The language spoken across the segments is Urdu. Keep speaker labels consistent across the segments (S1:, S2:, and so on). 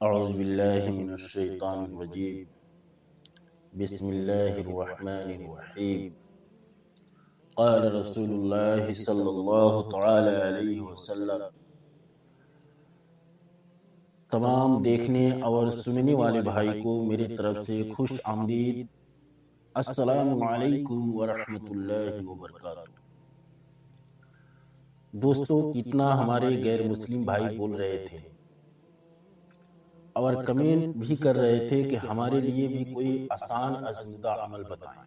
S1: اعوذ باللہ من الشیطان الرجیم بسم اللہ الرحمن الرحیم قال رسول اللہ صلی اللہ تعالی علیہ وسلم۔ تمام دیکھنے اور سننے والے بھائی کو میری طرف سے خوش آمدید۔ السلام علیکم ورحمۃ اللہ وبرکاتہ۔ دوستو، کتنا ہمارے غیر مسلم بھائی بول رہے تھے اور کمنٹ بھی کر رہے تھے کہ ہمارے لیے بھی کوئی آسان آزمودہ عمل بتائیں۔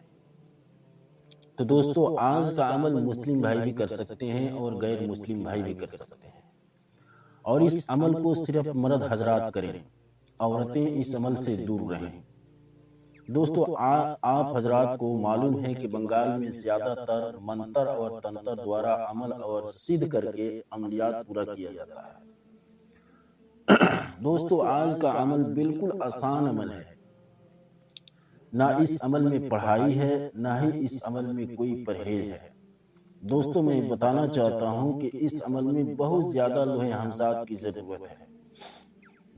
S1: تو دوستو، آج کا عمل مسلم بھائی بھی کر سکتے ہیں اور غیر مسلم بھائی بھی کر سکتے ہیں، اور اس عمل کو صرف مرد حضرات کریں، عورتیں اس عمل سے دور رہیں۔ دوستو، آپ حضرات کو معلوم ہے کہ بنگال میں زیادہ تر منتر اور تنتر دوارا عمل اور سدھ کر کے عملیات پورا کیا جاتا ہے۔ دوستو، آج کا عمل بالکل آسان عمل ہے، نہ اس عمل میں پڑھائی ہے، نہ ہی اس عمل میں کوئی پرہیز ہے۔ دوستو، میں بتانا چاہتا ہوں کہ اس عمل میں بہت زیادہ لوہے ہمزاد کی ضرورت ہے۔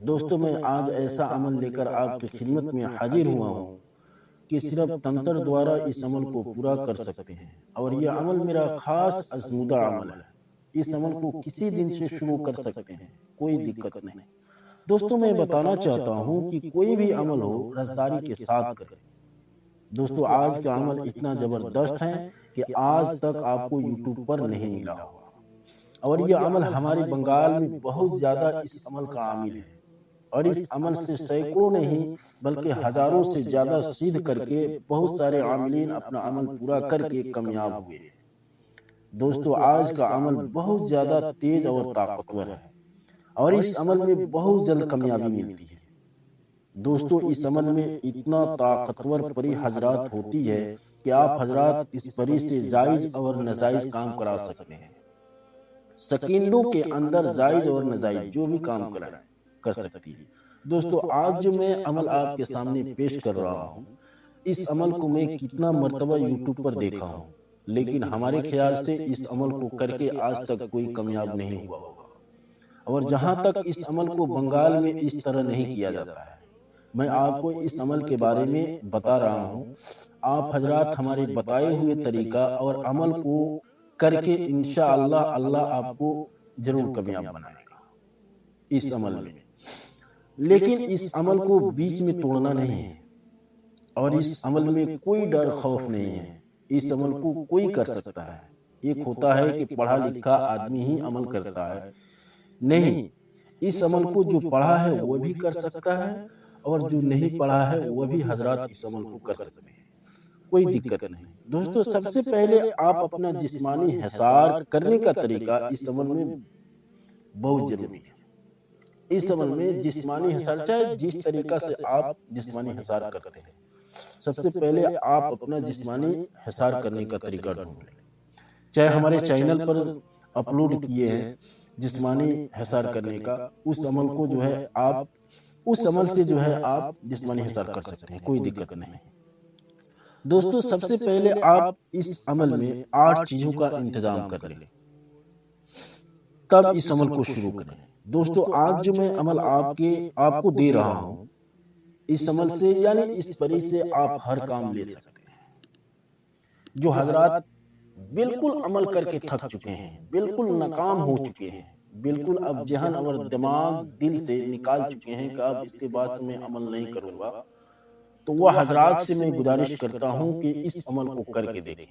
S1: دوستو، میں آج ایسا عمل لے کر آپ کی خدمت میں حاضر ہوا ہوں کہ صرف تنتر دوارا اس عمل کو پورا کر سکتے ہیں، اور یہ عمل میرا خاص آزمودہ عمل ہے۔ اس عمل کو کسی دن سے شروع کر سکتے ہیں، کوئی دقت نہیں۔ دوستو، میں بتانا چاہتا ہوں کہ کوئی بھی عمل ہو رازداری کے ساتھ کریں۔ دوستو، آج کا عمل اتنا زبردست ہے کہ آج تک آپ کو یوٹیوب پر نہیں ملا ہوگا، اور یہ عمل ہمارے بنگال میں بہت زیادہ اس عمل کا عامل ہے، اور اس عمل سے سینکڑوں نہیں بلکہ ہزاروں سے زیادہ سیدھ کر کے بہت سارے عاملین اپنا عمل پورا کر کے کامیاب ہوئے۔ دوستو، آج کا عمل بہت زیادہ تیز اور طاقتور ہے، اور اس عمل میں بہت جلد کامیابی ملتی ہے۔ دوستو، اس عمل میں اتنا طاقتور پری حضرات ہوتی ہے کہ آپ حضرات اس پری سے جائز اور ناجائز کام کرا سکتے ہیں۔ سیکنڈوں کے اندر جائز اور ناجائز جو بھی کام کر سکتی ہے۔ دوستو، آج جو میں عمل آپ کے سامنے پیش کر رہا ہوں، اس عمل کو میں کتنا مرتبہ یوٹیوب پر دیکھا ہوں، لیکن ہمارے خیال سے اس عمل کو کر کے آج تک کوئی کامیاب نہیں ہوا ہوگا، اور جہاں تک اس عمل کو بنگال میں اس طرح نہیں کیا جاتا ہے۔ میں آپ کو اس عمل کے بارے میں بتا رہا ہوں۔ آپ حضرات ہمارے بتائے ہوئے طریقہ اور عمل کو کر کے انشاءاللہ اللہ آپ کو ضرور کامیاب بنائے گا اس عمل میں۔ لیکن اس عمل کو بیچ میں توڑنا نہیں ہے، اور اس عمل میں کوئی ڈر خوف نہیں ہے۔ اس عمل کو کوئی کر سکتا ہے۔ ایک ہوتا ہے کہ پڑھا لکھا آدمی ہی عمل کرتا ہے، نہیں، اس عمل کو جو پڑھا ہے وہ بھی کر سکتا ہے، اور جو نہیں پڑھا ہے وہ بھی حضرات اس عمل کو کر سکتے ہیں، کوئی دقت نہیں۔ دوستو، سب سے پہلے آپ اپنا جسمانی حصار کرنے کا طریقہ اس عمل میں بہت ضروری ہے۔ اس عمل میں جسمانی حصار، چاہے جس طریقہ سے آپ جسمانی حصار کرتے ہیں، سب سے پہلے آپ اپنا جسمانی حصار کرنے کا طریقہ ڈھونڈ لیں۔ چاہے ہمارے چینل پر اپلوڈ کیے ہیں جسمانی حصار کرنے کا، اس عمل کو جو ہے آپ اس عمل سے جو ہے آپ جسمانی حصار کر سکتے ہیں، کوئی دقت نہیں۔ دوستو، سب سے پہلے آپ اس عمل میں 8 چیزوں کا انتظام کر لیں، تب اس عمل کو شروع کریں۔ دوستو، آج جو میں عمل آپ کو دے رہا ہوں، اس عمل سے یعنی اس پری سے آپ ہر کام لے سکتے ہیں۔ جو حضرات بالکل عمل کر کے تھک چکے ہیں، بالکل ناکام ہو چکے ہیں، بالکل اب ذہن اور دماغ دل سے نکال چکے ہیں کہ اب اس کے بعد میں عمل نہیں کروں گا، تو وہ حضرات سے میں گزارش کرتا ہوں کہ اس عمل کو کر کے دیکھیں۔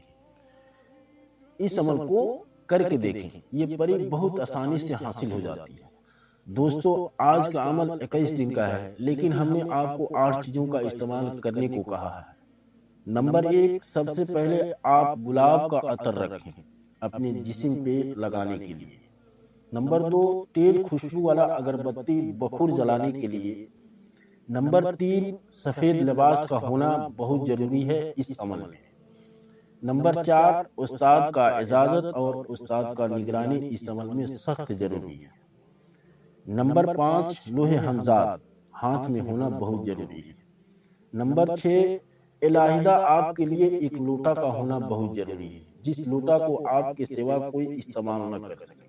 S1: اس عمل کو کر کے دیکھیں، یہ پری بہت آسانی سے حاصل ہو جاتی ہے۔ دوستو، آج کا عمل 21 دن کا ہے، لیکن ہم نے آپ کو 8 چیزوں کا استعمال کرنے کو کہا ہے۔ نمبر 1، سب سے پہلے آپ گلاب کا عطر رکھیں اپنے جسم پہ لگانے کے لیے۔ نمبر 2، تیز خوشبو والا اگربتی بخور جلانے کے لیے۔ نمبر 3، سفید لباس کا ہونا بہت ضروری ہے اس عمل میں۔ نمبر 4، استاد کا اجازت اور استاد کا نگرانی اس عمل میں سخت ضروری ہے۔ نمبر 5، لوہے ہمزاد ہاتھ میں ہونا بہت ضروری ہے۔ نمبر 6، علیحدہ آپ کے لیے ایک لوٹا کا ہونا بہت ضروری ہے، جس لوٹا کو آپ کے سوا کوئی استعمال نہ کر سکے۔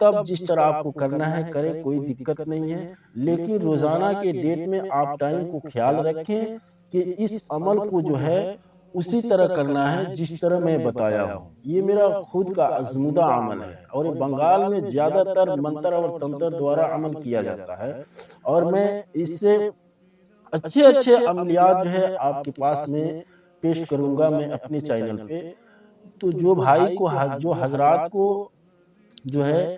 S1: تب جس طرح آپ کو کرنا ہے کریں، کوئی دقت نہیں ہے، لیکن روزانہ کے ڈیٹ میں آپ ٹائم کو خیال رکھیں کہ اس عمل کو جو ہے اسی طرح کرنا ہے جس طرح میں بتایا ہوں۔ یہ میرا خود کا ازمودہ عمل ہے، اور یہ بنگال میں زیادہ تر منتر اور تنتر دوارا عمل کیا جاتا ہے، اور میں اس سے اچھے اچھے عملیات جو ہے آپ کے پاس میں پیش کروں گا میں اپنے چینل پہ۔ تو جو بھائی کو، جو حضرات کو جو ہے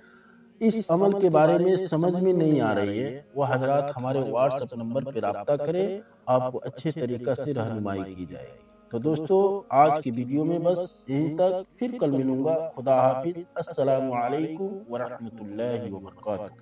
S1: اس عمل کے بارے میں سمجھ میں نہیں آ رہی ہے، وہ حضرات ہمارے واٹس ایپ نمبر پہ رابطہ کریں، آپ کو اچھے طریقہ سے رہنمائی کی جائے گی۔ تو دوستو، آج کی ویڈیو میں بس یہیں تک، پھر کل ملوں گا۔ خدا حافظ، السلام علیکم ورحمۃ اللہ وبرکاتہ۔